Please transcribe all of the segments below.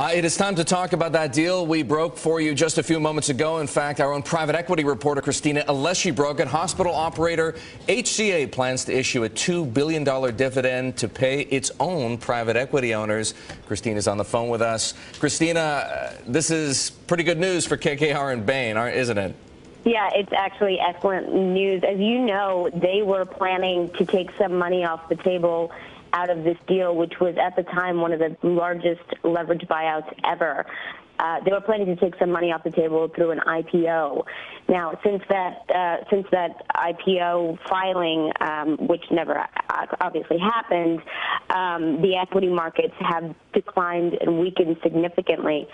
It is time to talk about that deal we broke for you just a few moments ago. In fact, our own private equity reporter, Christina Alessi, broke it. Hospital operator HCA plans to issue a $2 billion dividend to pay its own private equity owners. Christina's on the phone with us. Christina, this is pretty good news for KKR and Bain, isn't it? Yeah, it's actually excellent news. As you know, they were planning to take some money off the table out of this deal, which was at the time one of the largest leverage buyouts ever. They were planning to take some money off the table through an IPO. Now, since that IPO filing, which never obviously happened, the equity markets have declined and weakened significantly.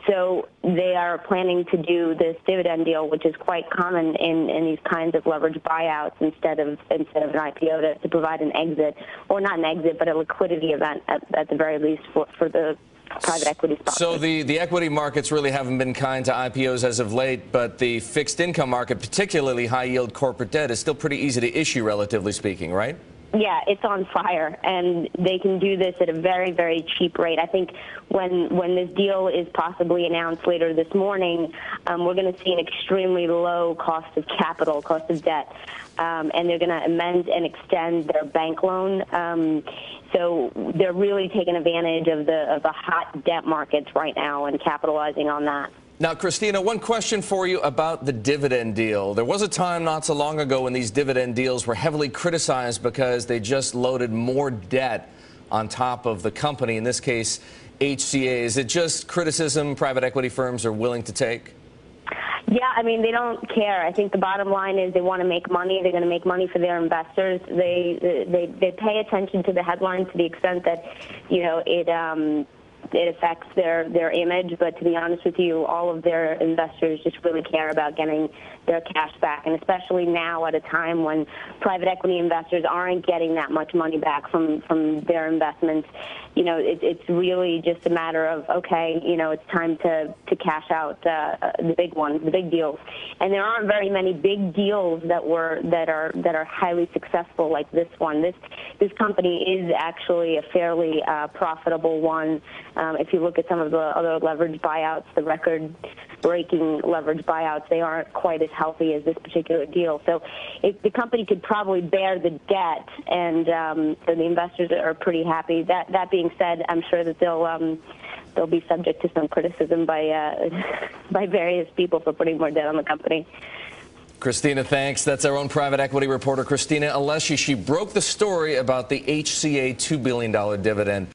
So they are planning to do this dividend deal, which is quite common in these kinds of leverage buyouts, instead of an IPO, to provide an exit, or not an exit, but a liquidity event at the very least for the private equity sponsors. So the equity markets really haven't been kind to IPOs as of late, but the fixed income market, particularly high-yield corporate debt, is still pretty easy to issue, relatively speaking, right? Yeah, it's on fire, and they can do this at a very, very cheap rate. I think when this deal is possibly announced later this morning, we're going to see an extremely low cost of capital, cost of debt, and they're going to amend and extend their bank loan. So they're really taking advantage of the hot debt markets right now and capitalizing on that. Now, Christina, one question for you about the dividend deal. There was a time not so long ago when these dividend deals were heavily criticized because they just loaded more debt on top of the company, in this case, HCA. Is it just criticism private equity firms are willing to take? Yeah, I mean, they don't care. I think the bottom line is they want to make money. They're going to make money for their investors. They pay attention to the headlines to the extent that, you know, it affects their image, but to be honest with you, all of their investors just really care about getting their cash back, and especially now at a time when private equity investors aren't getting that much money back from their investments. You know, it's really just a matter of, okay, you know, it's time to cash out the big ones, the big deals. And there aren't very many big deals that are highly successful like this one. This company is actually a fairly profitable one. If you look at some of the other leverage buyouts, the record-breaking leverage buyouts, they aren't quite as healthy as this particular deal. So the company could probably bear the debt, and so the investors are pretty happy. That being said, I'm sure that they'll be subject to some criticism by various people for putting more debt on the company. Christina, thanks. That's our own private equity reporter, Christina Alessi. She broke the story about the HCA $2 billion dividend.